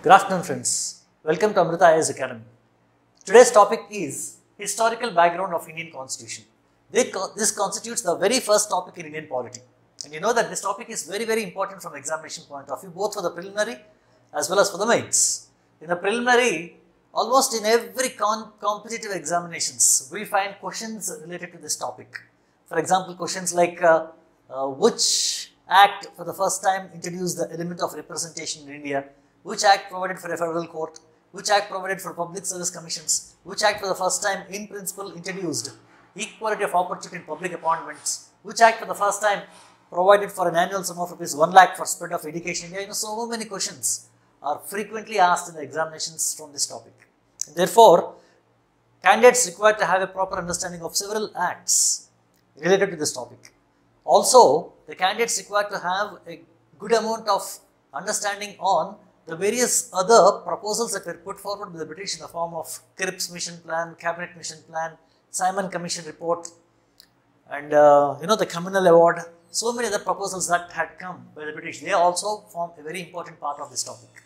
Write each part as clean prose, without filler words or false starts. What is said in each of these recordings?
Good afternoon friends, welcome to Amrita IAS Academy. Today's topic is historical background of Indian Constitution. This constitutes the very first topic in Indian polity, and you know that this topic is very important from examination point of view, both for the preliminary as well as for the mains. In the preliminary, almost in every competitive examinations, we find questions related to this topic. For example, questions like which act for the first time introduced the element of representation in India, which act provided for a federal court, which act provided for public service commissions, which act for the first time in principle introduced equality of opportunity in public appointments, which act for the first time provided for an annual sum of ₹1 lakh for spread of education in India. So many questions are frequently asked in the examinations from this topic. Therefore, candidates required to have a proper understanding of several acts related to this topic. Also, the candidates required to have a good amount of understanding on the various other proposals that were put forward by the British in the form of Cripps Mission Plan, Cabinet Mission Plan, Simon Commission Report, and the Communal Award. So many other proposals that had come by the British, they also form a very important part of this topic.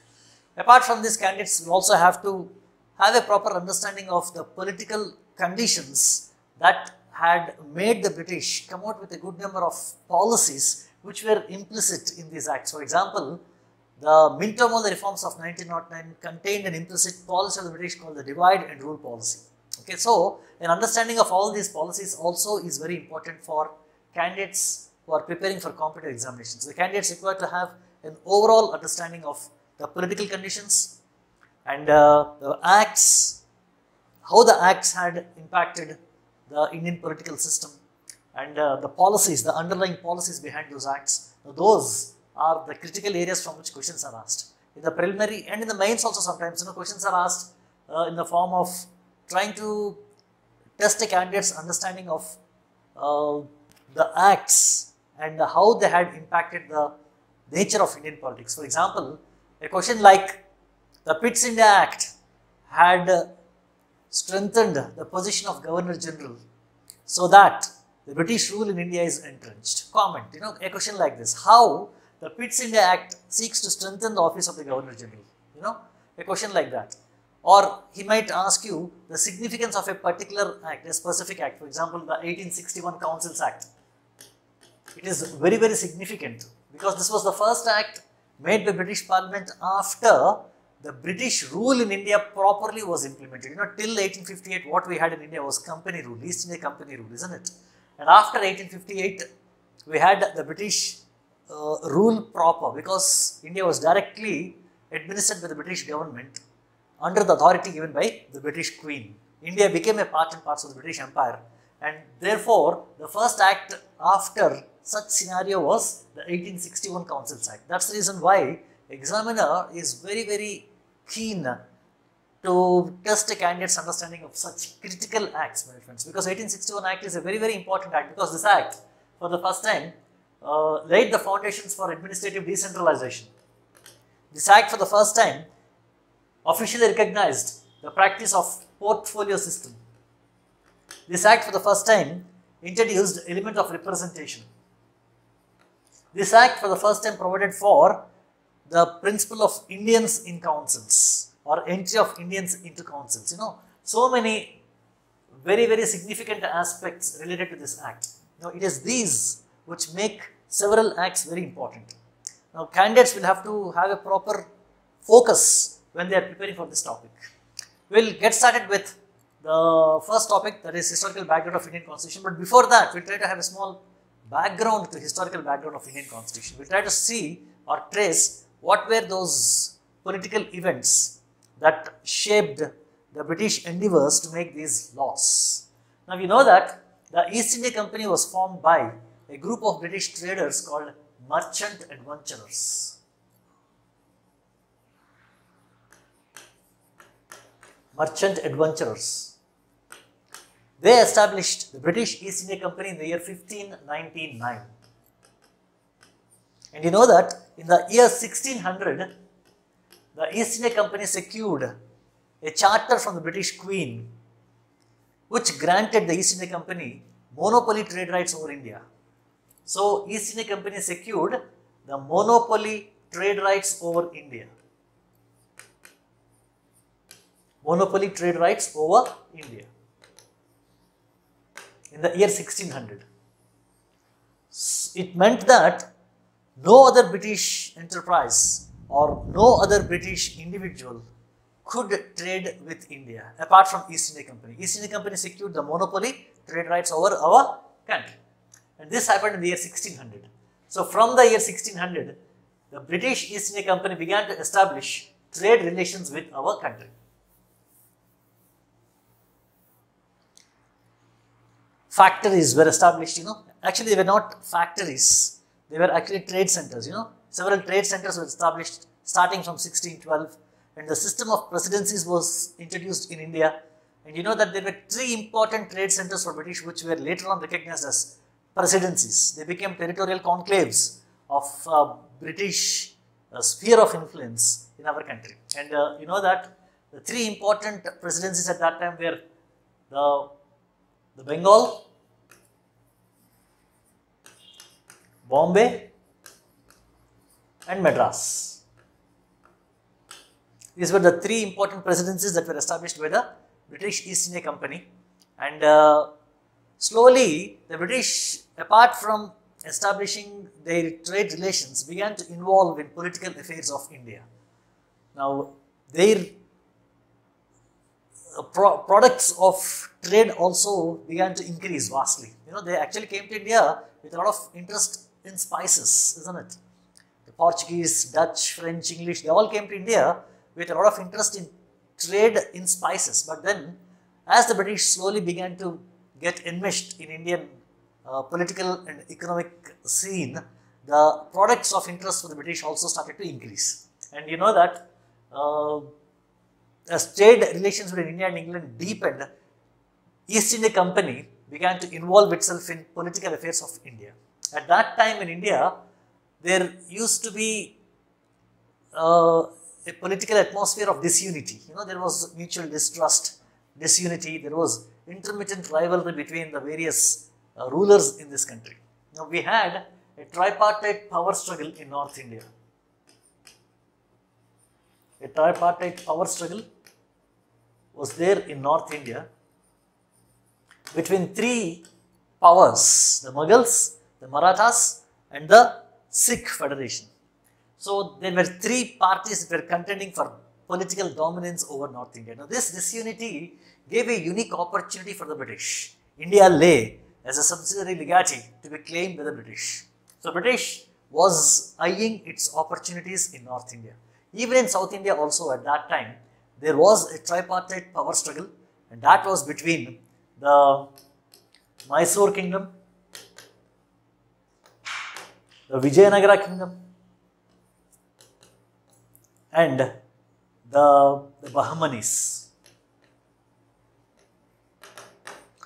Apart from this, candidates will also have to have a proper understanding of the political conditions that had made the British come out with a good number of policies which were implicit in these acts. For example, the Minto-Moll reforms of 1909 contained an implicit policy of the British called the divide and rule policy. Okay, so an understanding of all these policies also is very important for candidates who are preparing for competitive examinations. The candidates required to have an overall understanding of the political conditions and the acts, how the acts had impacted the Indian political system, and the policies, the underlying policies behind those acts. Now, those are the critical areas from which questions are asked. In the preliminary and in the mains also sometimes, questions are asked in the form of trying to test a candidate's understanding of the acts and how they had impacted the nature of Indian politics. For example, a question like the Pitt's India Act had strengthened the position of Governor General so that the British rule in India is entrenched. Comment, a question like this. How the Pitt's India Act seeks to strengthen the office of the Governor General, a question like that. Or he might ask you the significance of a particular act, a specific act. For example, the 1861 Councils Act. It is very significant because this was the first act made by British Parliament after the British rule in India properly was implemented. Till 1858 what we had in India was company rule, East India Company rule, isn't it? And after 1858 we had the British rule proper because India was directly administered by the British government under the authority given by the British Queen. India became a part and parcel of the British Empire, and therefore the first act after such scenario was the 1861 Councils Act. That's the reason why examiner is very keen to test a candidate's understanding of such critical acts, my friends, because 1861 Act is a very important act because this act for the first time laid the foundations for administrative decentralization. This act for the first time officially recognized the practice of portfolio system. This act for the first time introduced element of representation. This act for the first time provided for the principle of Indians in councils or entry of Indians into councils. So many very significant aspects related to this act. It is these which make several acts very important. Now, candidates will have to have a proper focus when they are preparing for this topic. We'll get started with the first topic, that is historical background of Indian Constitution. But before that, we'll try to have a small background to historical background of Indian Constitution. We'll try to see or trace what were those political events that shaped the British endeavours to make these laws. Now, we know that the East India Company was formed by a group of British traders called merchant adventurers. Merchant adventurers. They established the British East India Company in the year 1599. And you know that in the year 1600, the East India Company secured a charter from the British Queen which granted the East India Company monopoly trade rights over India. So, East India Company secured the monopoly trade rights over India. monopoly trade rights over India in the year 1600. It meant that no other British enterprise or no other British individual could trade with India apart from East India Company. East India Company secured the monopoly trade rights over our country, and this happened in the year 1600. So from the year 1600, the British East India Company began to establish trade relations with our country. Factories were established, actually they were not factories, they were actually trade centers, several trade centers were established starting from 1612, and the system of presidencies was introduced in India. And you know that there were three important trade centers for British which were later on recognized as presidencies. They became territorial conclaves of British sphere of influence in our country. And you know that the three important presidencies at that time were the Bengal, Bombay and Madras. These were the three important presidencies that were established by the British East India Company. And slowly the British, apart from establishing their trade relations, began to involve in political affairs of India. Now their products of trade also began to increase vastly. They actually came to India with a lot of interest in spices, isn't it? The Portuguese, Dutch, French, English, they all came to India with a lot of interest in trade in spices. But then, as the British slowly began to get enmeshed in Indian political and economic scene, the products of interest for the British also started to increase. And you know that as trade relations between India and England deepened, East India Company began to involve itself in political affairs of India. At that time in India, there used to be a political atmosphere of disunity. There was mutual distrust, disunity, there was intermittent rivalry between the various rulers in this country. Now we had a tripartite power struggle in North India. A tripartite power struggle was there in North India between three powers, the Mughals, the Marathas and the Sikh Federation. So there were three parties that were contending for political dominance over North India. Now this disunity gave a unique opportunity for the British. India lay as a subsidiary legatee to be claimed by the British. So British was eyeing its opportunities in North India. Even in South India also at that time, there was a tripartite power struggle, and that was between the Mysore kingdom, the Vijayanagara kingdom and the Bahmanis.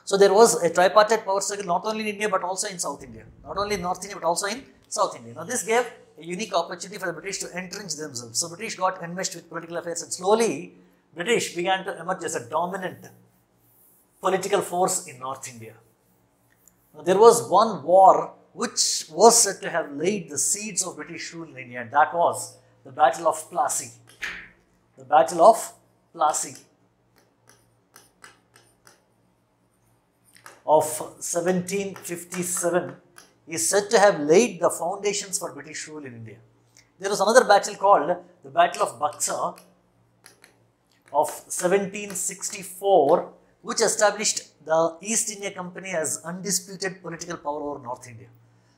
So there was a tripartite power struggle not only in India but also in South India. Not only in North India but also in South India. Now this gave a unique opportunity for the British to entrench themselves. So British got enmeshed with political affairs, and slowly British began to emerge as a dominant political force in North India. Now there was one war which was said to have laid the seeds of British rule in India, and that was the Battle of Plassey. The Battle of Plassey of 1757 is said to have laid the foundations for British rule in India. There was another battle called the Battle of Buxar of 1764, which established the East India Company as undisputed political power over North India.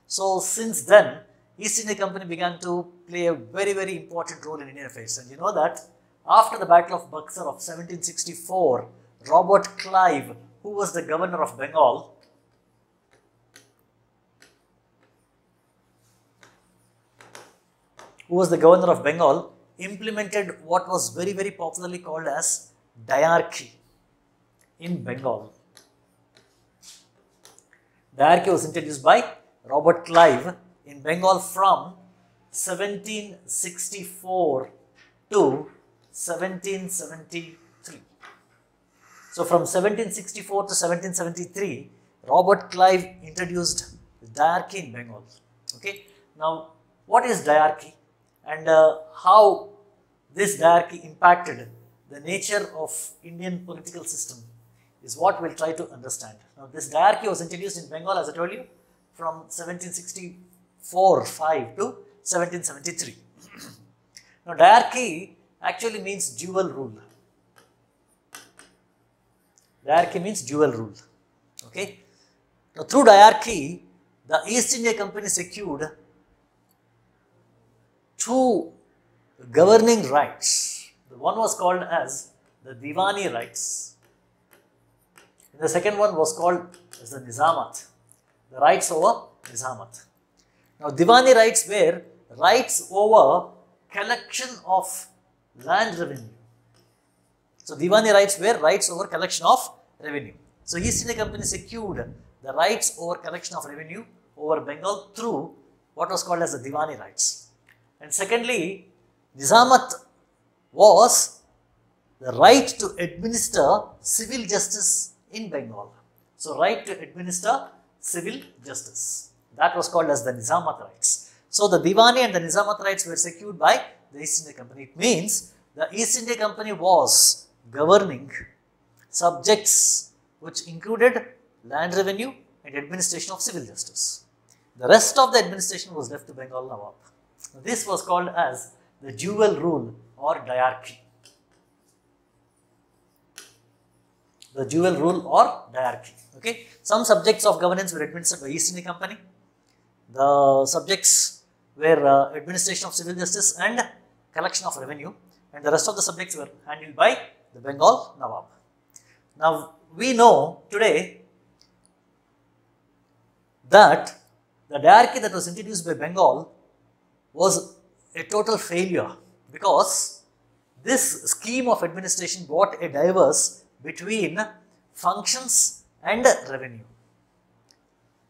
So since then, East India Company began to play a very, very important role in Indian affairs. And you know that after the Battle of Buxar of 1764, Robert Clive, who was the governor of Bengal, implemented what was very, very popularly called as diarchy in Bengal. Diarchy was introduced by Robert Clive in Bengal from 1764 to 1773. So from 1764 to 1773, Robert Clive introduced diarchy in Bengal. Okay. Now, what is diarchy and how this diarchy impacted the nature of Indian political system is what we'll try to understand. Now, this diarchy was introduced in Bengal, as I told you, from 1764-5 to 1773. Now, diarchy actually means dual rule. Diarchy means dual rule. Okay. Now, through diarchy, the East India Company secured two governing rights. The one was called as the Diwani rights. And the second one was called as the Nizamat, the rights over Nizamat. Now, Diwani rights were rights over collection of land revenue. So, Diwani rights were rights over collection of revenue. So, East India Company secured the rights over collection of revenue over Bengal through what was called as the Diwani rights. And secondly, Nizamat was the right to administer civil justice in Bengal. So, right to administer civil justice. That was called as the Nizamat rights. So, the Diwani and the Nizamat rights were secured by the East India Company. It means the East India Company was governing subjects which included land revenue and administration of civil justice. The rest of the administration was left to Bengal Nawab. This was called as the dual rule or diarchy. The dual rule or diarchy. Okay. Some subjects of governance were administered by East India Company. The subjects were administration of civil justice and collection of revenue, and the rest of the subjects were handled by the Bengal Nawab. Now, we know today that the diarchy that was introduced by Bengal was a total failure, because this scheme of administration brought a diverse between functions and revenue.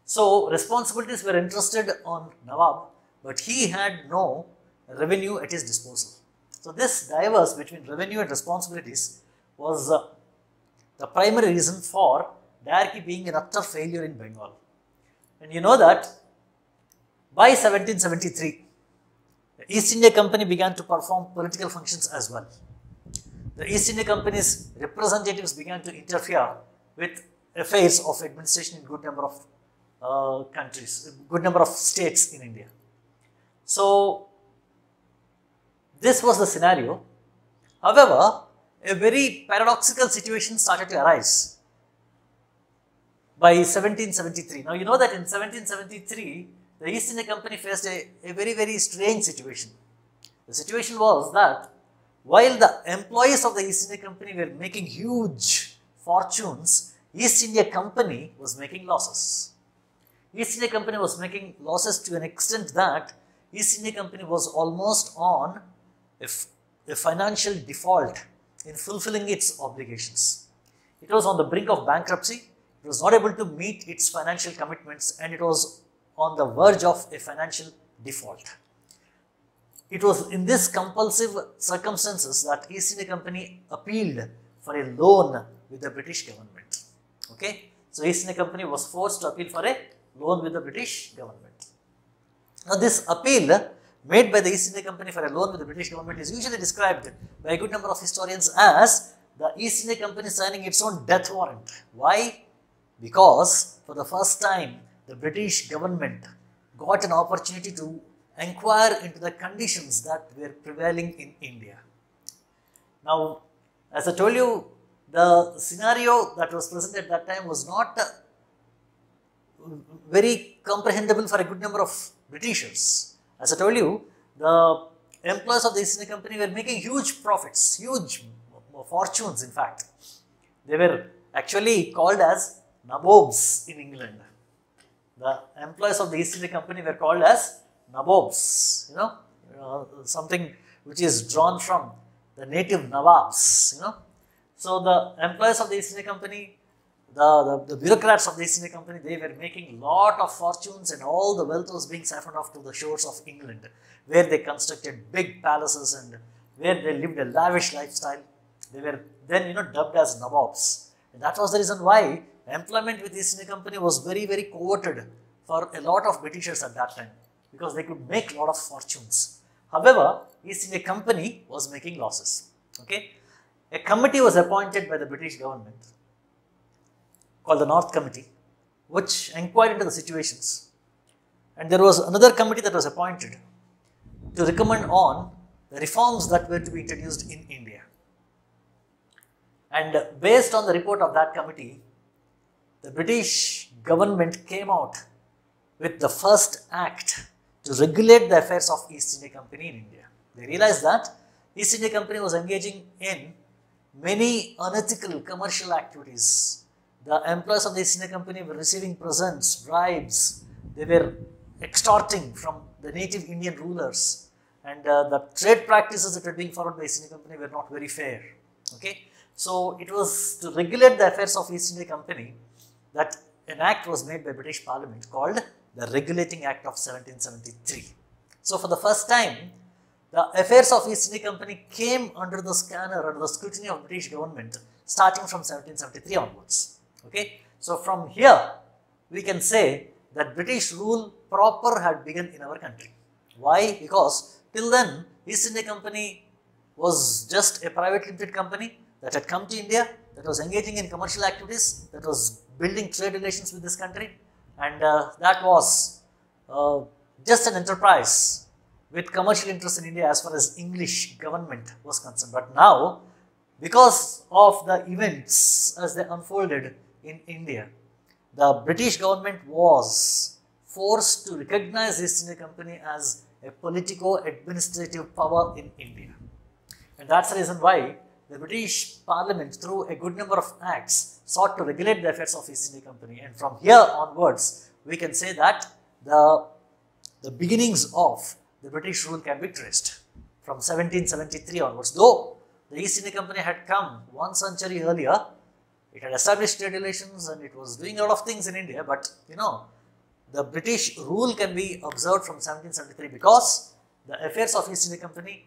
So, responsibilities were entrusted on Nawab, but he had no revenue at his disposal. So, this diverse between revenue and responsibilities was the primary reason for diarchy being an utter failure in Bengal. And you know that by 1773, the East India Company began to perform political functions as well. The East India Company's representatives began to interfere with affairs of administration in good number of countries, good number of states in India. So, this was the scenario. However, a very paradoxical situation started to arise by 1773. Now, you know that in 1773, the East India Company faced a very, very strange situation. The situation was that while the employees of the East India Company were making huge fortunes, East India Company was making losses. East India Company was making losses to an extent that East India Company was almost on a financial default in fulfilling its obligations. It was on the brink of bankruptcy. It was not able to meet its financial commitments, and it was on the verge of a financial default. It was in this compulsive circumstances that East India Company appealed for a loan with the British government. Okay, so East India Company was forced to appeal for a loan with the British government. Now, this appeal made by the East India Company for a loan with the British government is usually described by a good number of historians as the East India Company signing its own death warrant. Why? Because for the first time, the British government got an opportunity to inquire into the conditions that were prevailing in India. Now, as I told you, the scenario that was present at that time was not very comprehensible for a good number of Britishers. As I told you, the employees of the East India Company were making huge profits, huge fortunes in fact. They were actually called as nabobs in England. The employees of the East India Company were called as nabobs, something which is drawn from the native nawabs, So, the employees of the East India Company, the bureaucrats of the East India Company, they were making lot of fortunes, and all the wealth was being siphoned off to the shores of England, where they constructed big palaces and where they lived a lavish lifestyle. They were then, dubbed as nabobs. And that was the reason why employment with the East India Company was very, very coveted for a lot of Britishers at that time, because they could make a lot of fortunes. However, East India Company was making losses. Okay. a committee was appointed by the British government called the North Committee, which inquired into the situations. And there was another committee that was appointed to recommend on the reforms that were to be introduced in India. And based on the report of that committee, the British government came out with the first act to regulate the affairs of East India Company in India. They realized that East India Company was engaging in many unethical commercial activities. The employees of the East India Company were receiving presents, bribes, they were extorting from the native Indian rulers, and the trade practices that were being followed by East India Company were not very fair. Okay? So it was to regulate the affairs of East India Company that an act was made by British Parliament called the Regulating Act of 1773. So for the first time, the affairs of East India Company came under the scanner, under the scrutiny of British government starting from 1773 onwards. Okay? So from here, we can say that British rule proper had begun in our country. Why? Because till then, East India Company was just a private limited company that had come to India, that was engaging in commercial activities, that was building trade relations with this country, and that was just an enterprise with commercial interests in India as far as English government was concerned. But now, because of the events as they unfolded in India, the British government was forced to recognize East India Company as a politico-administrative power in India. And that's the reason why the British Parliament, through a good number of acts, sought to regulate the affairs of East India Company. And from here onwards, we can say that the beginnings of the British rule can be traced from 1773 onwards. Though the East India Company had come 1 century earlier, it had established trade relations and it was doing a lot of things in India, but you know, the British rule can be observed from 1773 because the affairs of East India Company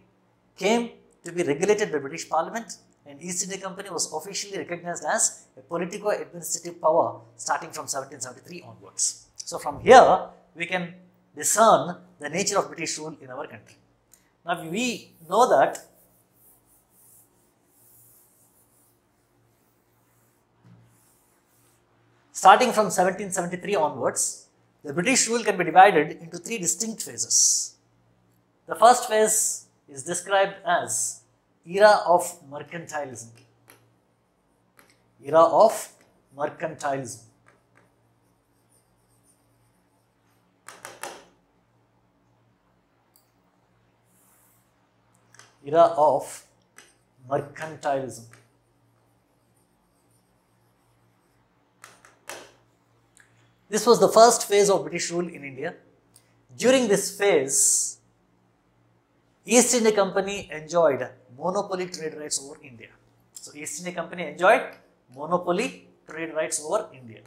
came to be regulated by British Parliament, and East India Company was officially recognized as a politico-administrative power starting from 1773 onwards. So from here, we can discern the nature of British rule in our country. Now we know that starting from 1773 onwards, the British rule can be divided into 3 distinct phases. The first phase is described as era of mercantilism. Era of mercantilism. Era of mercantilism. This was the first phase of British rule in India. During this phase, East India Company enjoyed monopoly trade rights over India. So East India Company enjoyed monopoly trade rights over India.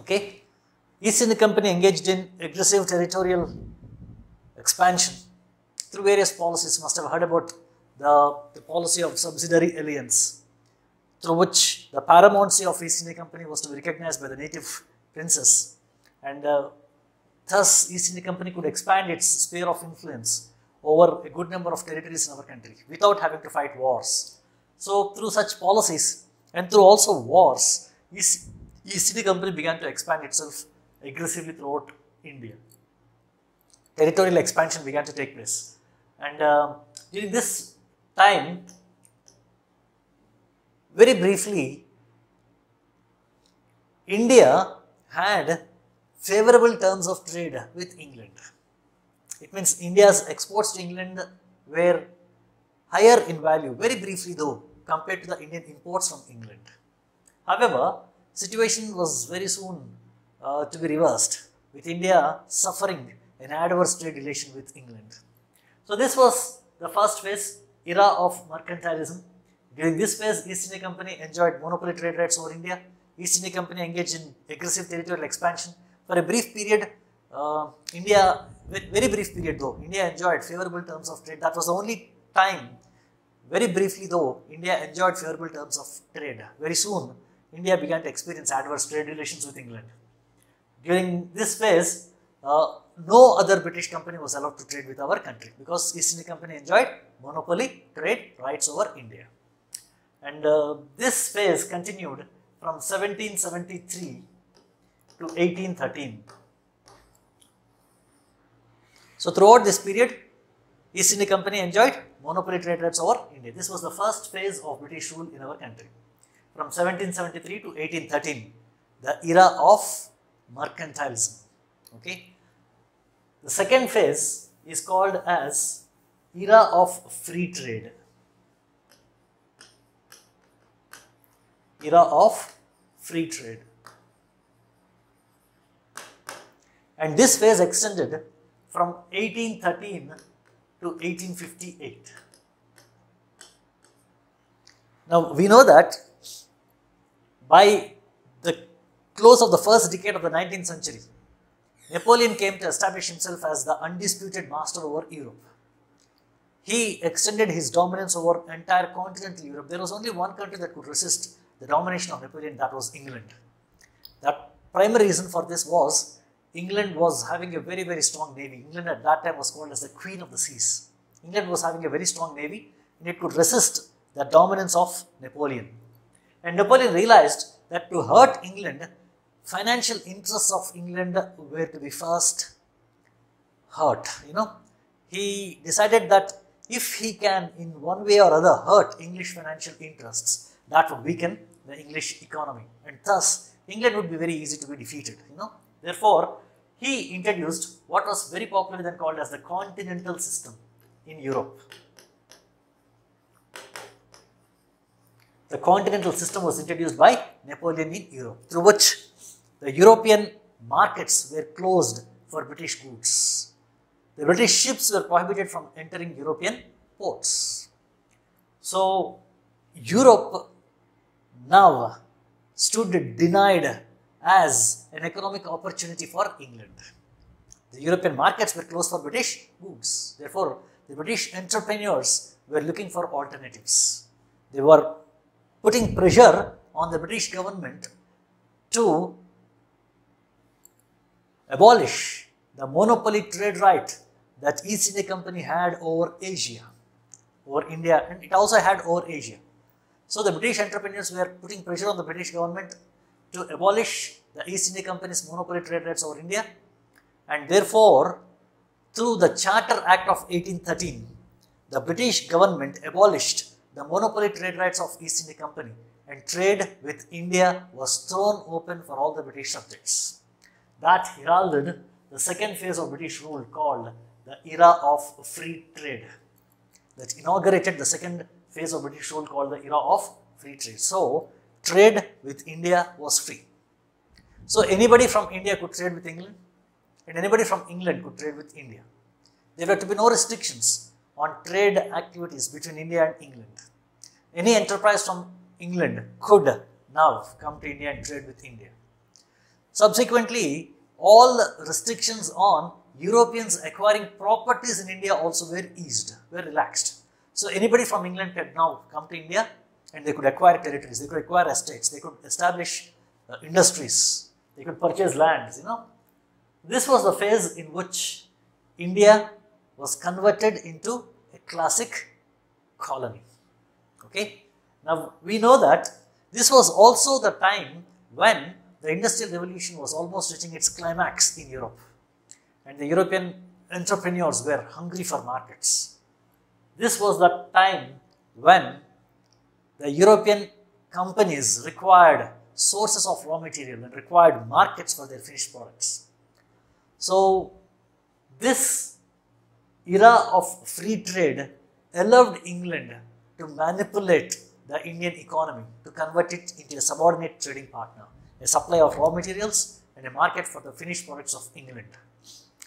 Okay. East India Company engaged in aggressive territorial expansion through various policies. You must have heard about the policy of subsidiary alliance, through which the paramountcy of East India Company was to be recognized by the native princes, and thus East India Company could expand its sphere of influence over a good number of territories in our country without having to fight wars. So through such policies and through also wars, East India Company began to expand itself aggressively throughout India. Territorial expansion began to take place, and during this time, very briefly, India had favorable terms of trade with England. It means India's exports to England were higher in value, very briefly though, compared to the Indian imports from England. However, situation was very soon to be reversed, with India suffering an adverse trade relation with England. So this was the first phase, era of mercantilism. During this phase, East India Company enjoyed monopoly trade rights over India. East India Company engaged in aggressive territorial expansion. For a brief period, very brief period though, India enjoyed favorable terms of trade. That was the only time, very briefly though, India enjoyed favorable terms of trade. Very soon, India began to experience adverse trade relations with England. During this phase, no other British company was allowed to trade with our country because East India Company enjoyed monopoly trade rights over India. And this phase continued from 1773 to 1813. So throughout this period, East India Company enjoyed monopoly trade rights over India. This was the first phase of British rule in our country. From 1773 to 1813, the era of mercantilism. Okay. The second phase is called as era of free trade. Era of free trade. And this phase extended from 1813 to 1858. Now we know that by the close of the first decade of the 19th century, Napoleon came to establish himself as the undisputed master over Europe. He extended his dominance over entire continental Europe. There was only one country that could resist the domination of Napoleon, that was England. The primary reason for this was England was having a very, very strong navy. England at that time was called as the Queen of the Seas. England was having a very strong navy and it could resist the dominance of Napoleon. And Napoleon realized that to hurt England, financial interests of England were to be first hurt. He decided that if he can in one way or other hurt English financial interests, that would weaken the English economy and thus England would be very easy to be defeated. Therefore, he introduced what was very popularly then called as the continental system in Europe. The continental system was introduced by Napoleon in Europe, through which the European markets were closed for British goods. The British ships were prohibited from entering European ports. So, Europe now stood denied as an economic opportunity for England. The European markets were closed for British goods. Therefore, the British entrepreneurs were looking for alternatives. They were putting pressure on the British government to abolish the monopoly trade right that East India Company had over Asia, over India, and it also had over Asia. So the British entrepreneurs were putting pressure on the British government to abolish the East India Company's monopoly trade rights over India, and therefore, through the Charter Act of 1813, the British government abolished the monopoly trade rights of East India Company and trade with India was thrown open for all the British subjects. That heralded the second phase of British rule called the era of free trade. That inaugurated the second phase of British rule called the era of free trade. So, trade with India was free. So, anybody from India could trade with England and anybody from England could trade with India. There were to be no restrictions on trade activities between India and England. Any enterprise from England could now come to India and trade with India. Subsequently, all restrictions on Europeans acquiring properties in India also were eased, were relaxed. So, anybody from England could now come to India and they could acquire territories, they could acquire estates, they could establish industries, they could purchase lands, This was the phase in which India was converted into a classic colony. Okay. Now, we know that this was also the time when the Industrial Revolution was almost reaching its climax in Europe. And the European entrepreneurs were hungry for markets. This was the time when the European companies required sources of raw material and required markets for their finished products. So, this era of free trade allowed England to manipulate the Indian economy, to convert it into a subordinate trading partner, a supply of raw materials and a market for the finished products of England.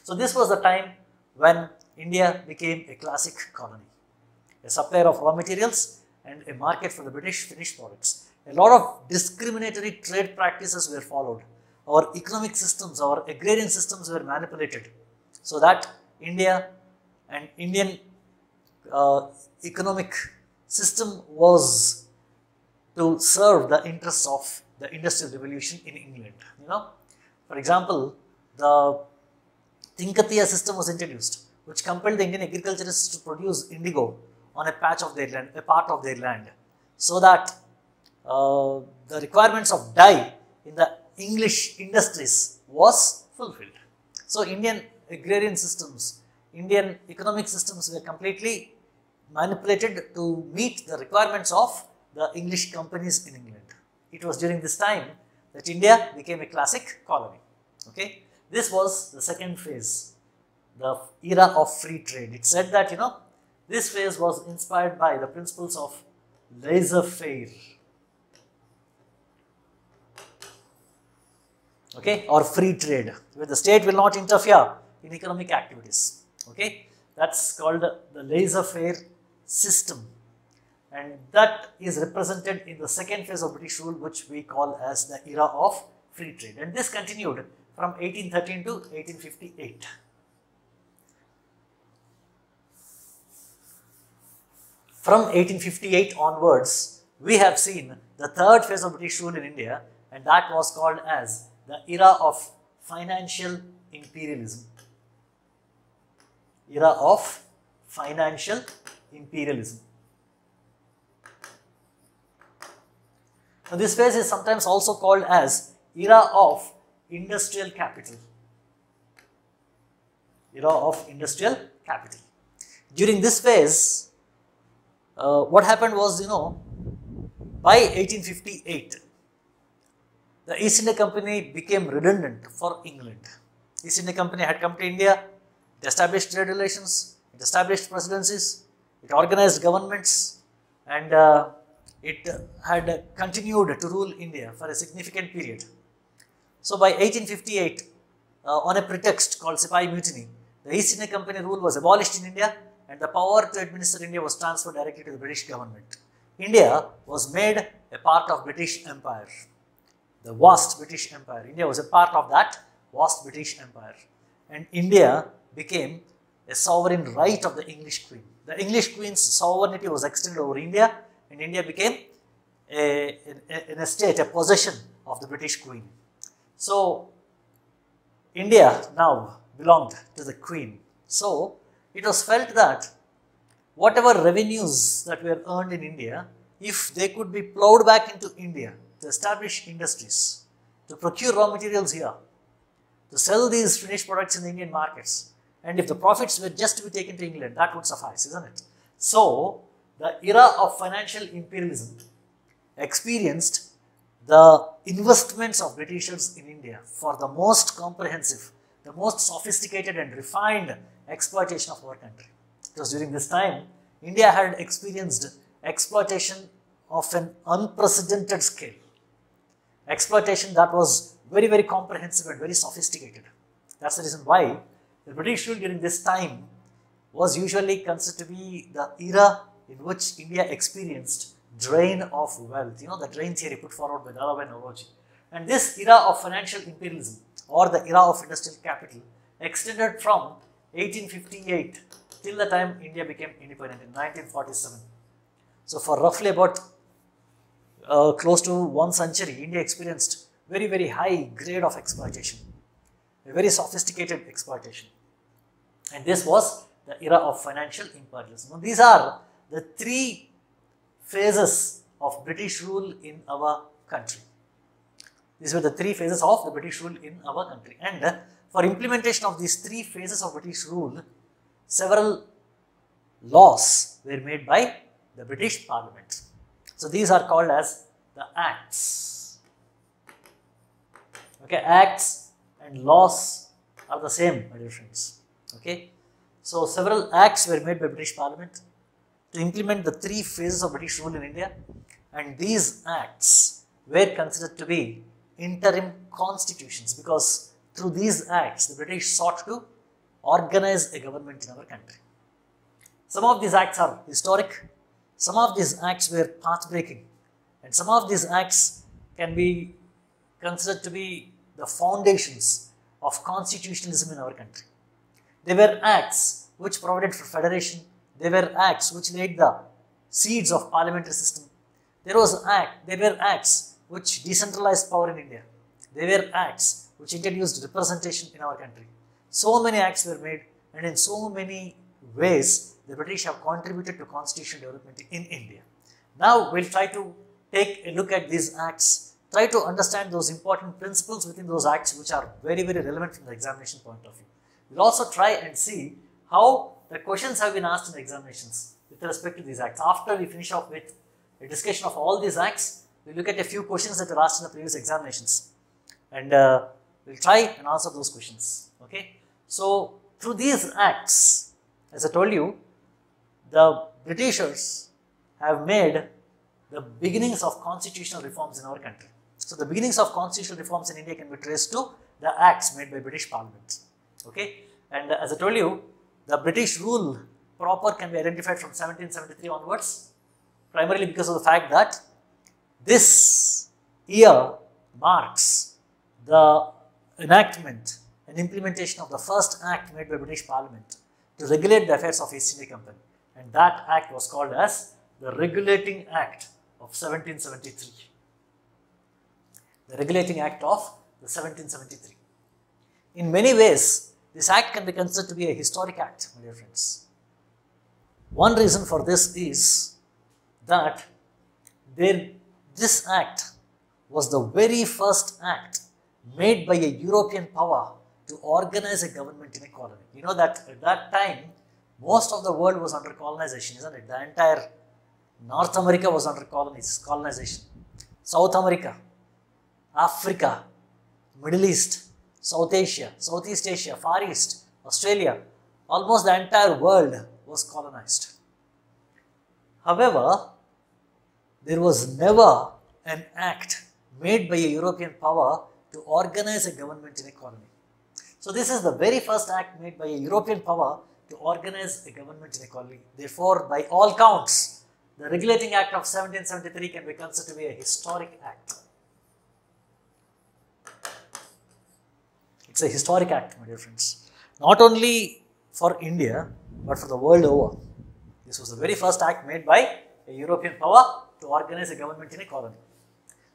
So, this was the time when India became a classic colony, a supplier of raw materials and a market for the British finished products. A lot of discriminatory trade practices were followed. Our economic systems, our agrarian systems were manipulated so that India and Indian economic system was to serve the interests of the Industrial Revolution in England. For example, the Tinkatiya system was introduced, which compelled the Indian agriculturists to produce indigo on a patch of their land, a part of their land, so that the requirements of dye in the English industries was fulfilled. So Indian agrarian systems, Indian economic systems were completely manipulated to meet the requirements of the English companies in England. It was during this time that India became a classic colony. Okay, this was the second phase, the era of free trade. It said that, this phase was inspired by the principles of laissez-faire, okay, or free trade, where the state will not interfere in economic activities. Okay, that's called the laissez-faire system, and that is represented in the second phase of British rule, which we call as the era of free trade, and this continued from 1813 to 1858. From 1858 onwards, we have seen the third phase of British rule in India, and that was called as the era of financial imperialism. Era of financial imperialism. Now, this phase is sometimes also called as era of industrial capital. Era of industrial capital. During this phase, what happened was, by 1858, the East India Company became redundant for England. East India Company had come to India, it established trade relations, it established presidencies, it organized governments, and it had continued to rule India for a significant period. So by 1858, on a pretext called Sipahi Mutiny, the East India Company rule was abolished in India, and the power to administer India was transferred directly to the British government. India was made a part of British Empire, the vast British Empire. India was a part of that vast British Empire, and India became a sovereign right of the English Queen. The English Queen's sovereignty was extended over India, and India became an estate, a possession of the British Queen. So India now belonged to the Queen. So it was felt that whatever revenues that were earned in India, if they could be plowed back into India to establish industries, to procure raw materials here, to sell these finished products in the Indian markets, and if the profits were just to be taken to England, that would suffice, isn't it? So the era of financial imperialism experienced the investments of Britishers in India for the most comprehensive, the most sophisticated and refined exploitation of our country. It was during this time India had experienced exploitation of an unprecedented scale. Exploitation that was very, very comprehensive and very sophisticated. That's the reason why the British rule during this time was usually considered to be the era in which India experienced drain of wealth. The drain theory put forward by Dadabhai Naoroji. And this era of financial imperialism, or the era of industrial capital, extended from 1858 till the time India became independent in 1947. So for roughly about close to 1 century, India experienced very, very high grade of exploitation, a very sophisticated exploitation. And this was the era of financial imperialism. Now, these are the 3 phases of British rule in our country. These were the 3 phases of the British rule in our country. And for implementation of these 3 phases of British rule, several laws were made by the British Parliament. So these are called as the Acts. Okay, Acts and laws are the same, my dear friends. Okay, so several acts were made by British Parliament to implement the 3 phases of British rule in India, and these acts were considered to be interim constitutions, because through these acts the British sought to organize a government in our country. Some of these acts are historic, some of these acts were path-breaking, and some of these acts can be considered to be the foundations of constitutionalism in our country. They were acts which provided for federation. They were acts which laid the seeds of parliamentary system. They were acts which decentralized power in India. They were acts which introduced representation in our country. So many acts were made, and in so many ways the British have contributed to constitutional development in India. Now we'll try to take a look at these acts, try to understand those important principles within those acts which are very, very relevant from the examination point of view. We'll also try and see how the questions have been asked in the examinations with respect to these acts. After we finish off with a discussion of all these acts, we'll look at a few questions that were asked in the previous examinations, and we'll try and answer those questions. Okay. So through these acts, as I told you, the Britishers have made the beginnings of constitutional reforms in our country. So the beginnings of constitutional reforms in India can be traced to the acts made by British Parliament. Okay. And as I told you, the British rule proper can be identified from 1773 onwards, primarily because of the fact that this year marks the enactment and implementation of the first act made by British Parliament to regulate the affairs of East India Company, and that act was called as the Regulating Act of 1773. The Regulating Act of the 1773. In many ways, this act can be considered to be a historic act, my dear friends. One reason for this is that this act was the very first act made by a European power to organize a government in a colony. You know that at that time, most of the world was under colonization, isn't it? The entire North America was under colonization. South America, Africa, Middle East, South Asia, Southeast Asia, Far East, Australia, almost the entire world was colonized. However, there was never an act made by a European power to organize a government in a colony. So this is the very first act made by a European power to organize a government in a colony. Therefore, by all counts, the Regulating Act of 1773 can be considered to be a historic act. It's a historic act, my dear friends. Not only for India, but for the world over. This was the very first act made by a European power to organize a government in a colony.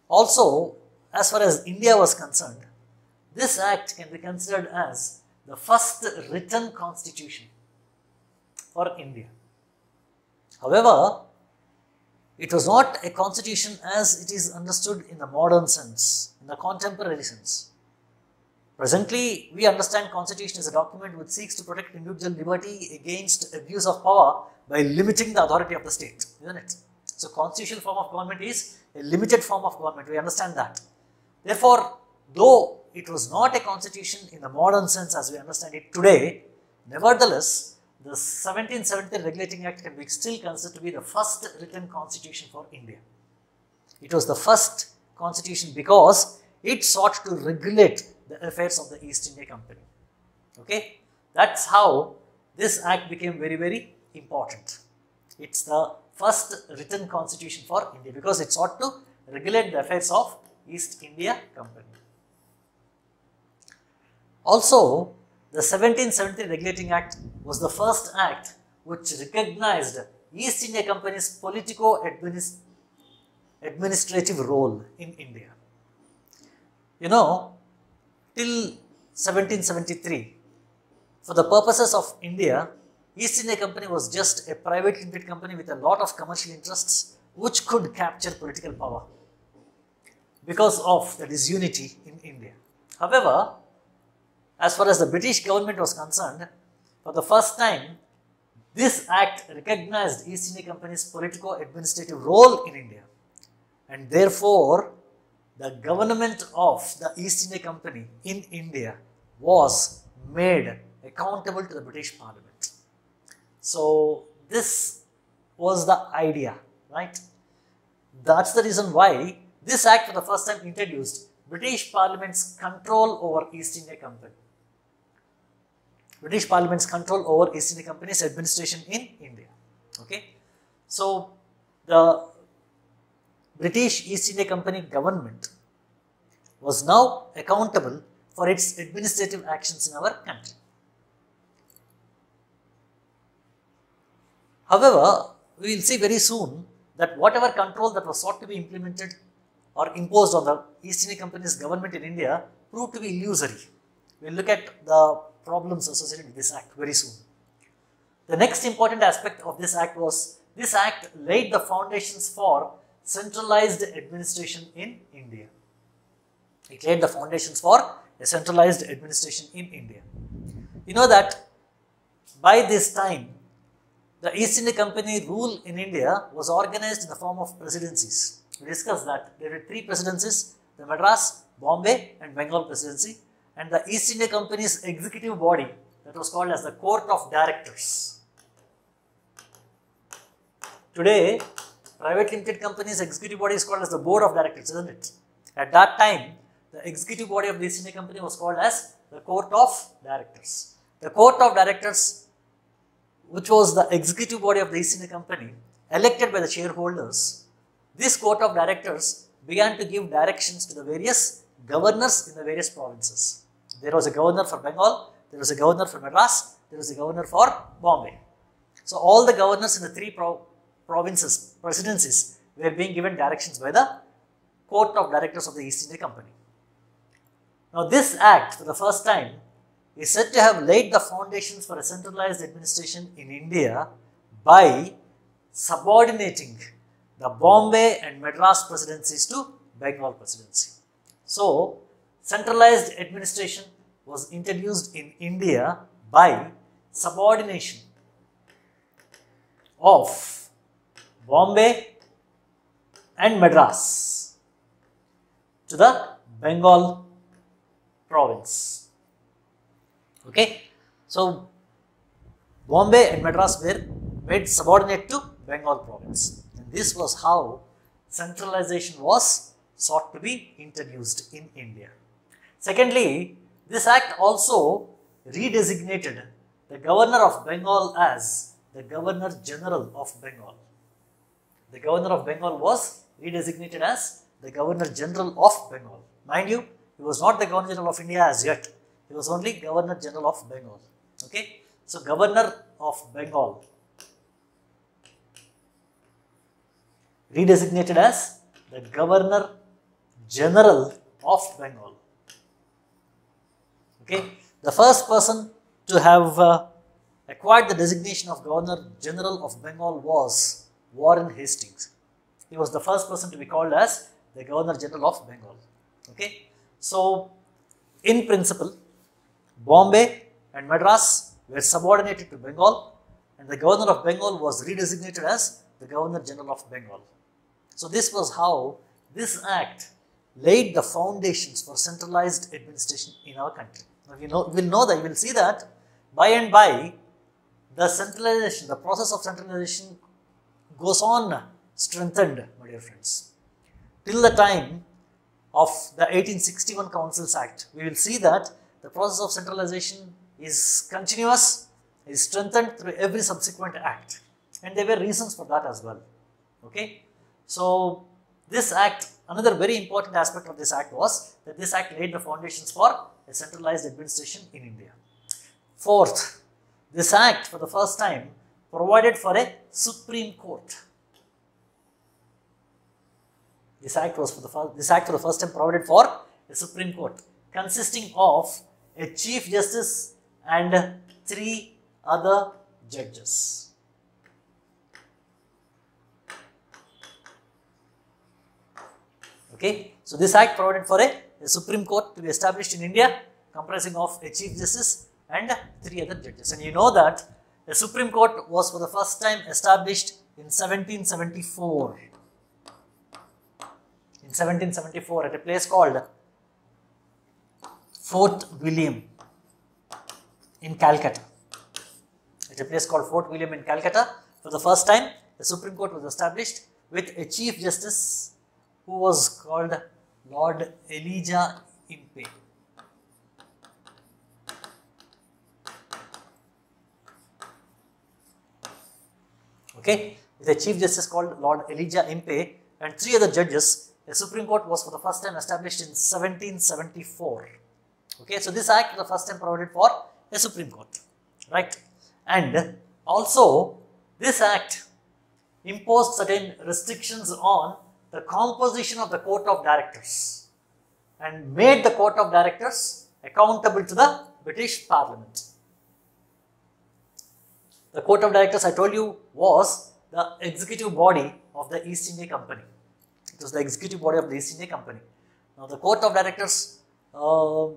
Also, as far as India was concerned, this act can be considered as the first written constitution for India. However, it was not a constitution as it is understood in the modern sense, in the contemporary sense. Presently, we understand constitution is a document which seeks to protect individual liberty against abuse of power by limiting the authority of the state, isn't it? So, constitutional form of government is a limited form of government, we understand that. Therefore, though it was not a constitution in the modern sense as we understand it today, nevertheless, the 1770 Regulating Act can be still considered to be the first written constitution for India. It was the first constitution because it sought to regulate the affairs of the East India Company. Okay, that's how this act became very, very important. It's the first written constitution for India because it sought to regulate the affairs of East India Company. Also, the 1770 Regulating Act was the first act which recognized East India Company's politico-administrative role in India. You know, till 1773, for the purposes of India, East India Company was just a private limited company with a lot of commercial interests which could capture political power because of the disunity in India. However, as far as the British government was concerned, for the first time, this act recognized East India Company's politico-administrative role in India, and therefore, the government of the East India Company in India was made accountable to the British Parliament. So, this was the idea, right? That's the reason why this act for the first time introduced British Parliament's control over East India Company. British Parliament's control over East India Company's administration in India. Okay, so the British East India Company government was now accountable for its administrative actions in our country. However, we will see very soon that whatever control that was sought to be implemented or imposed on the East India Company's government in India proved to be illusory. We will look at the problems associated with this act very soon. The next important aspect of this act was, this act laid the foundations for centralized administration in India. It laid the foundations for a centralized administration in India. You know that by this time, the East India Company rule in India was organized in the form of presidencies. We discussed that there were 3 presidencies, the Madras, Bombay and Bengal presidency, and the East India Company's executive body, that was called as the Court of Directors. Today, private limited company's executive body is called as the Board of Directors, isn't it? At that time, the executive body of the East India Company was called as the Court of Directors. The Court of Directors, which was the executive body of the East India Company, elected by the shareholders, this Court of Directors began to give directions to the various governors in the various provinces. There was a governor for Bengal, there was a governor for Madras, there was a governor for Bombay. So all the governors in the 3 provinces, presidencies, were being given directions by the Court of Directors of the East India Company. Now this act, for the first time, is said to have laid the foundations for a centralized administration in India by subordinating the Bombay and Madras presidencies to Bengal presidency. So, centralized administration was introduced in India by subordination of Bombay and Madras to the Bengal province. Okay, so Bombay and Madras were made subordinate to Bengal province, and this was how centralization was sought to be introduced in India. Secondly, this act also redesignated the governor of Bengal as the Governor General of Bengal. The Governor of Bengal was redesignated as the Governor General of Bengal. Mind you, he was not the Governor General of India as yet. He was only Governor General of Bengal. Okay, so Governor of Bengal redesignated as the Governor General of Bengal. Okay, the first person to have acquired the designation of Governor General of Bengal was Warren Hastings. He was the first person to be called as the Governor General of Bengal. Okay, so in principle, Bombay and Madras were subordinated to Bengal, and the Governor of Bengal was redesignated as the Governor General of Bengal. So this was how this act laid the foundations for centralized administration in our country. Now you will see that by and by the centralization, the process of centralization goes on strengthened, my dear friends. Till the time of the 1861 Councils Act, we will see that the process of centralization is continuous, is strengthened through every subsequent act, and there were reasons for that as well. Okay, so this act, another very important aspect of this act was that this act laid the foundations for a centralized administration in India. Fourth, this act for the first time provided for a Supreme Court. This act for the first time provided for a Supreme Court consisting of a Chief Justice and 3 other judges. Okay, so this act provided for a Supreme Court to be established in India, comprising of a Chief Justice and 3 other judges. And you know that the Supreme Court was for the first time established in 1774. In 1774 at a place called Fort William in Calcutta. At a place called Fort William in Calcutta, for the first time, the Supreme Court was established with a Chief Justice who was called Lord Elijah Impey. Okay, with a Chief Justice called Lord Elijah Impey and 3 other judges, the Supreme Court was for the first time established in 1774. Okay, so this act for the first time provided for a Supreme Court, right? And also, this act imposed certain restrictions on the composition of the Court of Directors and made the Court of Directors accountable to the British Parliament. The Court of Directors, I told you, was the executive body of the East India Company. It was the executive body of the East India Company. Now, the Court of Directors were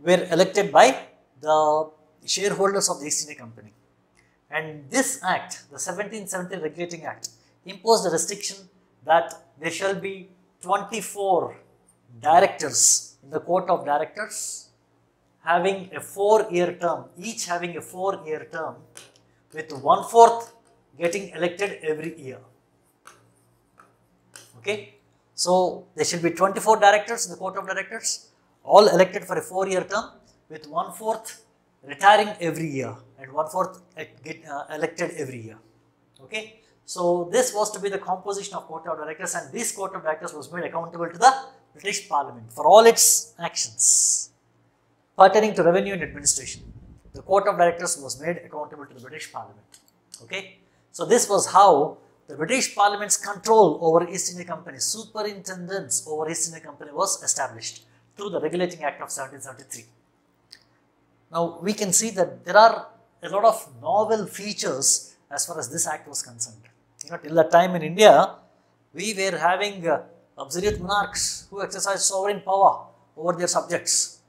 elected by the shareholders of the East India Company. And this act, the 1770 Regulating Act, imposed a restriction that there shall be 24 directors in the Court of Directors having a 4-year term, each having a 4-year term, with 1/4 getting elected every year. Okay, so there should be 24 directors in the Court of Directors, all elected for a 4-year term, with 1/4 retiring every year and 1/4 get elected every year. Okay, so this was to be the composition of Court of Directors, and this Court of Directors was made accountable to the British Parliament for all its actions pertaining to revenue and administration. The Court of Directors was made accountable to the British Parliament. Okay, so this was how the British Parliament's control over East India Company, superintendence over East India Company, was established through the Regulating Act of 1773. Now, we can see that there are a lot of novel features as far as this act was concerned. You know, till that time in India, we were having absolute monarchs who exercised sovereign power over their subjects.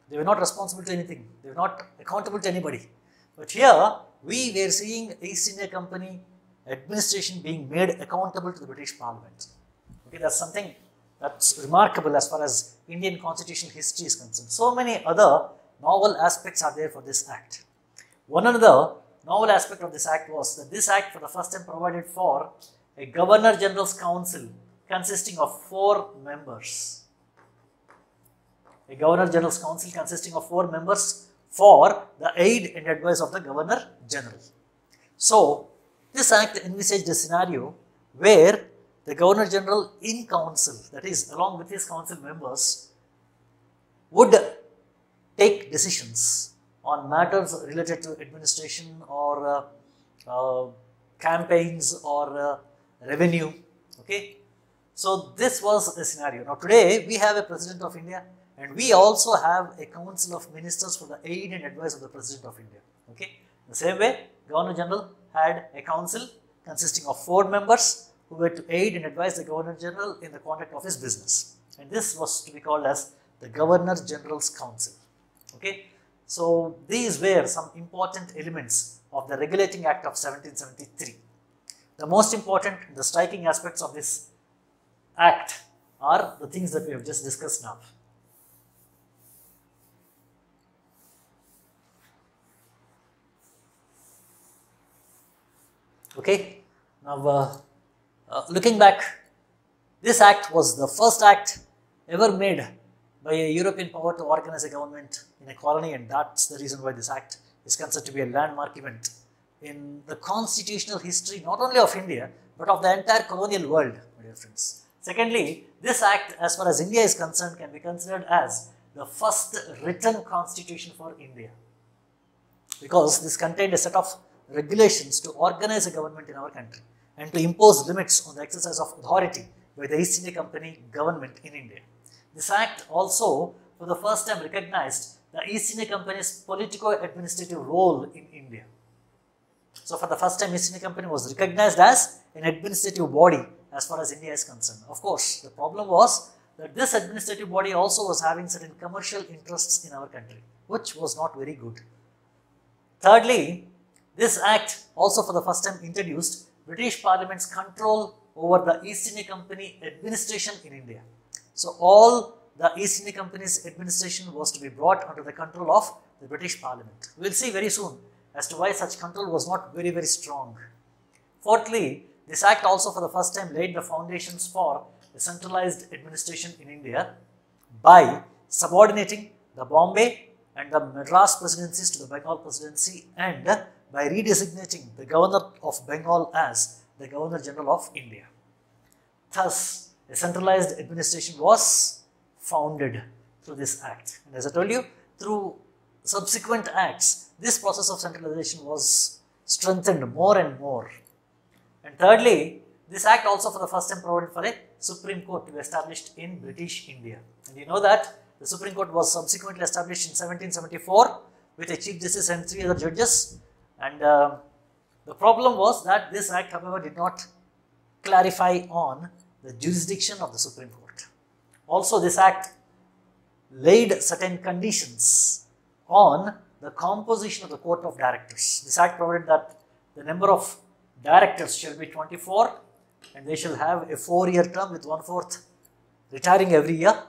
They were not responsible to anything. They were not accountable to anybody. But here, we were seeing East India Company administration being made accountable to the British Parliament. Okay, that's something that's remarkable as far as Indian constitutional history is concerned. So many other novel aspects are there for this act. One another novel aspect of this act was that this act for the first time provided for a Governor General's Council consisting of 4 members. A Governor General's Council consisting of 4 members for the aid and advice of the Governor General. So, this act envisaged a scenario where the Governor General in council, that is along with his council members, would take decisions on matters related to administration or campaigns or revenue. Okay, so this was a scenario. Now today we have a President of India, and we also have a council of ministers for the aid and advice of the President of India. Okay, the same way Governor General had a council consisting of 4 members who were to aid and advise the Governor General in the conduct of his business, and this was to be called as the Governor General's Council. Okay, so these were some important elements of the Regulating Act of 1773. The most important, the striking aspects of this act are the things that we have just discussed now. Okay, now looking back, this act was the first act ever made by a European power to organize a government in a colony, and that's the reason why this act is considered to be a landmark event in the constitutional history not only of India but of the entire colonial world, my dear friends. Secondly, this act, as far as India is concerned, can be considered as the first written constitution for India, because this contained a set of regulations to organize a government in our country and to impose limits on the exercise of authority by the East India Company government in India. This act also, for the first time, recognized the East India Company's politico-administrative role in India. So, for the first time, East India Company was recognized as an administrative body as far as India is concerned. Of course, the problem was that this administrative body also was having certain commercial interests in our country, which was not very good. Thirdly, this act also for the first time introduced British Parliament's control over the East India Company administration in India. So, all the East India Company's administration was to be brought under the control of the British Parliament. We will see very soon as to why such control was not very, very strong. Fourthly, this act also for the first time laid the foundations for a centralized administration in India by subordinating the Bombay and the Madras presidencies to the Bengal presidency, and by redesignating the Governor of Bengal as the Governor General of India. Thus, a centralized administration was founded through this act. And as I told you, through subsequent acts, this process of centralization was strengthened more and more. And thirdly, this act also for the first time provided for a Supreme Court to be established in British India. And you know that the Supreme Court was subsequently established in 1774 with a Chief Justice and 3 other judges, and the problem was that this act, however, did not clarify on the jurisdiction of the Supreme Court. Also, this act laid certain conditions on the composition of the Court of Directors. This act provided that the number of directors shall be 24 and they shall have a 4-year term with 1/4 retiring every year,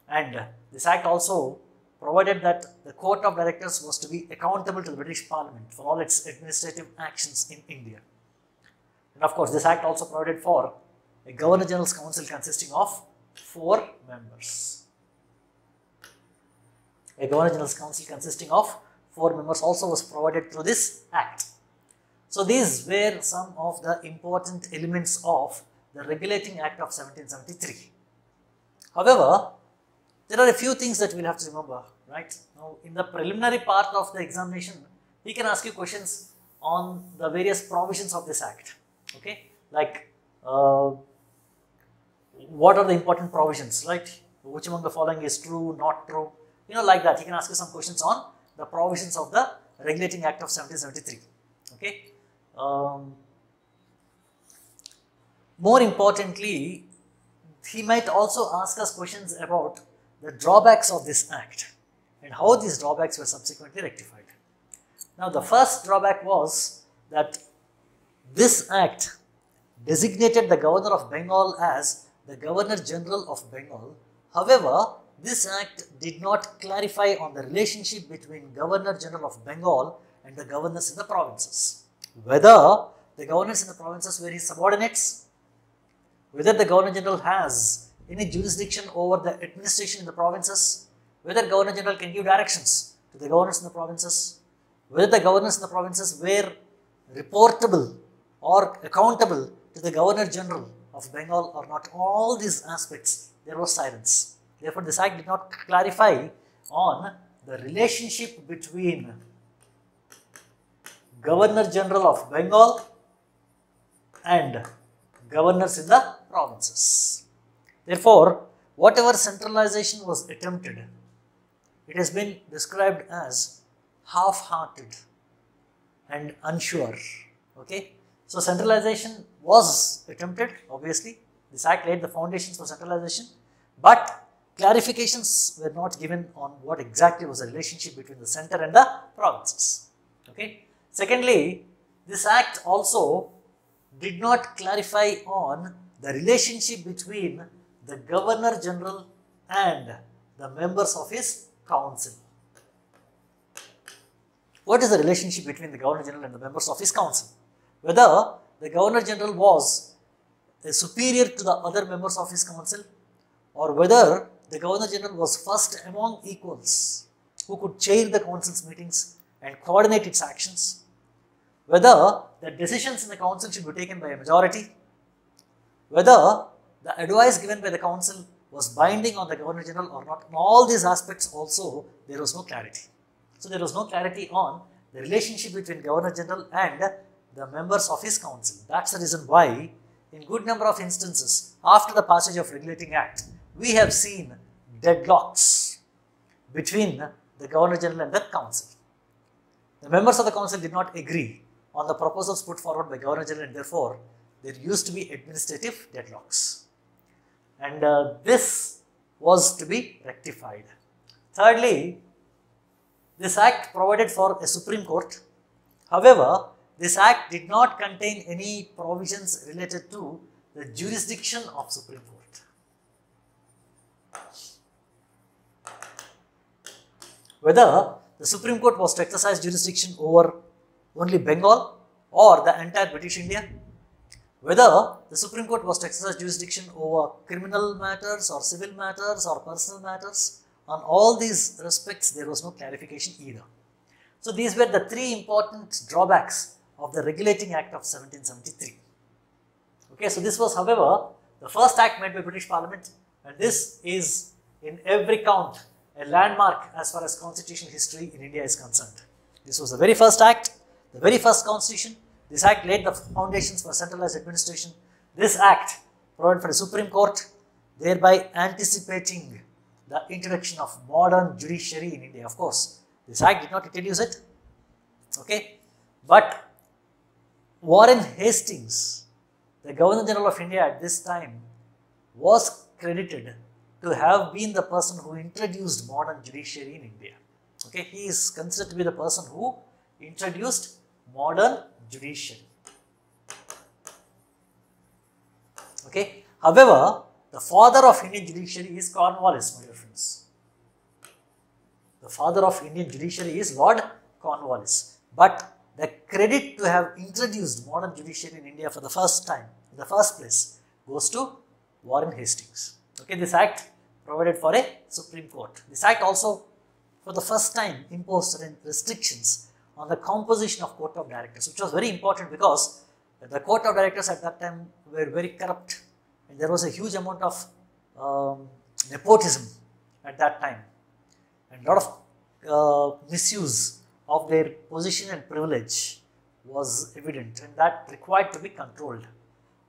and this act also provided that the Court of Directors was to be accountable to the British Parliament for all its administrative actions in India. And of course, this act also provided for a Governor General's Council consisting of 4 members. A Governor General's Council consisting of 4 members also was provided through this act. So these were some of the important elements of the Regulating Act of 1773. However, there are a few things that we'll have to remember, right? Now, in the preliminary part of the examination, he can ask you questions on the various provisions of this act, okay? Like, what are the important provisions, right? Which among the following is true, not true? You know, like that. He can ask you some questions on the provisions of the Regulating Act of 1773, okay? More importantly, he might also ask us questions about the drawbacks of this act and how these drawbacks were subsequently rectified. Now, the first drawback was that this act designated the Governor of Bengal as the Governor General of Bengal. However, this act did not clarify on the relationship between Governor General of Bengal and the governors in the provinces. Whether the governors in the provinces were his subordinates, whether the Governor General has any jurisdiction over the administration in the provinces, whether Governor General can give directions to the governors in the provinces, whether the governors in the provinces were reportable or accountable to the Governor General of Bengal or not. All these aspects, there was silence. Therefore, this act did not clarify on the relationship between Governor General of Bengal and governors in the provinces. Therefore, whatever centralization was attempted, it has been described as half-hearted and unsure. Okay? So, centralization was attempted, obviously. This act laid the foundations for centralization, but clarifications were not given on what exactly was the relationship between the center and the provinces. Okay? Secondly, this act also did not clarify on the relationship between the Governor General and the members of his council. What is the relationship between the Governor General and the members of his council? Whether the Governor General was superior to the other members of his council, or whether the Governor General was first among equals who could chair the council's meetings and coordinate its actions, whether the decisions in the council should be taken by a majority, whether the advice given by the council was binding on the Governor General or not. In all these aspects also, there was no clarity. So, there was no clarity on the relationship between Governor General and the members of his council. That's the reason why, in good number of instances, after the passage of Regulating Act, we have seen deadlocks between the Governor General and the council. The members of the council did not agree on the proposals put forward by Governor General, and therefore, there used to be administrative deadlocks. And this was to be rectified. Thirdly, this act provided for a Supreme Court. However, this act did not contain any provisions related to the jurisdiction of Supreme Court. Whether the Supreme Court was to exercise jurisdiction over only Bengal or the entire British India, whether the Supreme Court was to exercise jurisdiction over criminal matters or civil matters or personal matters, on all these respects there was no clarification either. So, these were the 3 important drawbacks of the Regulating Act of 1773. Okay, so this was, however, the first act made by British Parliament, and this is in every count a landmark as far as constitutional history in India is concerned. This was the very first act, the very first constitution. This act laid the foundations for centralized administration. This act provided for the Supreme Court, thereby anticipating the introduction of modern judiciary in India. Of course, this act did not introduce it, okay, but Warren Hastings, the Governor General of India at this time, was credited to have been the person who introduced modern judiciary in India. Okay, he is considered to be the person who introduced modern judiciary. Okay, however, the father of Indian judiciary is Cornwallis, my dear friends. The father of Indian judiciary is Lord Cornwallis. But the credit to have introduced modern judiciary in India for the first time, in the first place, goes to Warren Hastings. Okay, this act provided for a Supreme Court. This act also, for the first time, imposed certain restrictions on the composition of Court of Directors, which was very important because the Court of Directors at that time were very corrupt, and there was a huge amount of nepotism at that time, and a lot of misuse of their position and privilege was evident, and that required to be controlled.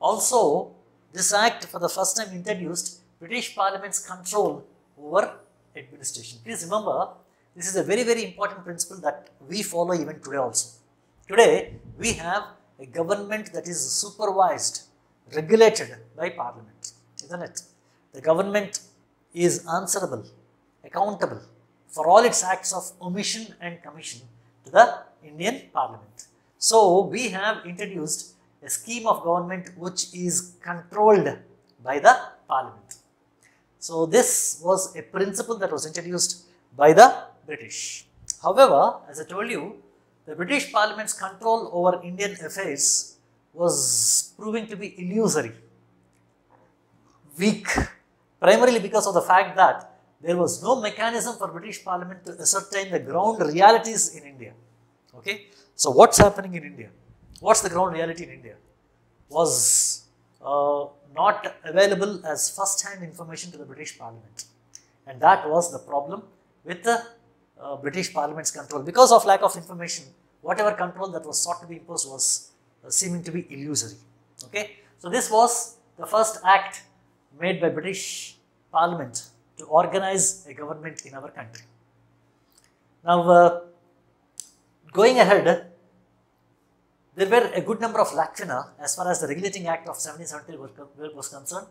Also, this act for the first time introduced British Parliament's control over administration. Please remember, this is a very, very important principle that we follow even today also. Today, we have a government that is supervised, regulated by Parliament, isn't it? The government is answerable, accountable for all its acts of omission and commission to the Indian Parliament. So, we have introduced a scheme of government which is controlled by the Parliament. So, this was a principle that was introduced by the British. However, as I told you, the British Parliament's control over Indian affairs was proving to be illusory, weak, primarily because of the fact that there was no mechanism for British Parliament to ascertain the ground realities in India. Okay, so what's happening in India? What's the ground reality in India? Was not available as first-hand information to the British Parliament, and that was the problem with the British Parliament's control. Because of lack of information, whatever control that was sought to be imposed was seeming to be illusory. Okay, so this was the first act made by British Parliament to organize a government in our country. Now, going ahead, there were a good number of lacuna as far as the Regulating Act of 1770 was concerned,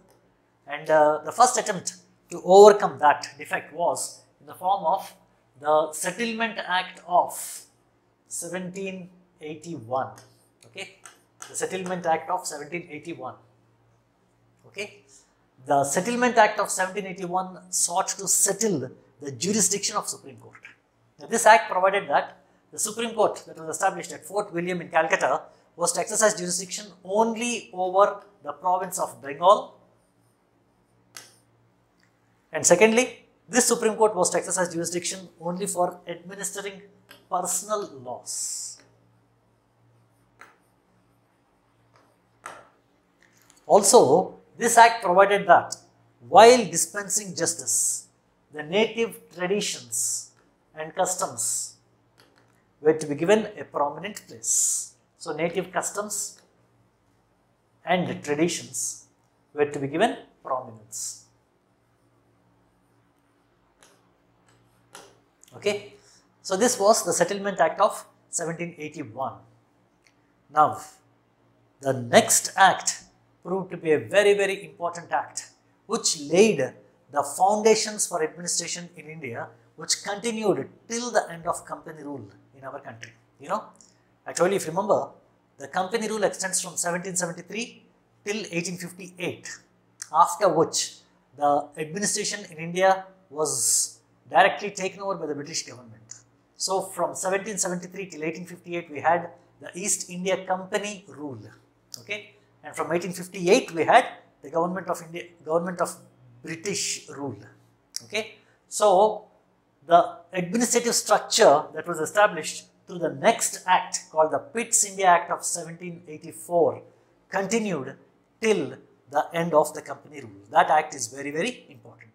and the first attempt to overcome that defect was in the form of the Settlement Act of 1781. Okay, the Settlement Act of 1781. Okay, the Settlement Act of 1781 sought to settle the jurisdiction of Supreme Court. Now, this act provided that the Supreme Court that was established at Fort William in Calcutta was to exercise jurisdiction only over the province of Bengal. And secondly, this Supreme Court was to exercise jurisdiction only for administering personal laws. Also, this act provided that while dispensing justice, the native traditions and customs were to be given a prominent place. So, native customs and traditions were to be given prominence. Okay. So, this was the Settlement Act of 1781. Now, the next act proved to be a very, very important act which laid the foundations for administration in India, which continued till the end of company rule in our country. You know, actually, if you remember, the company rule extends from 1773 till 1858, after which the administration in India was directly taken over by the British government. So, from 1773 till 1858, we had the East India Company rule. Okay, and from 1858, we had the government of India, government of British rule. Okay, so the administrative structure that was established through the next act called the Pitt's India Act of 1784 continued till the end of the company rule. That act is very, very important.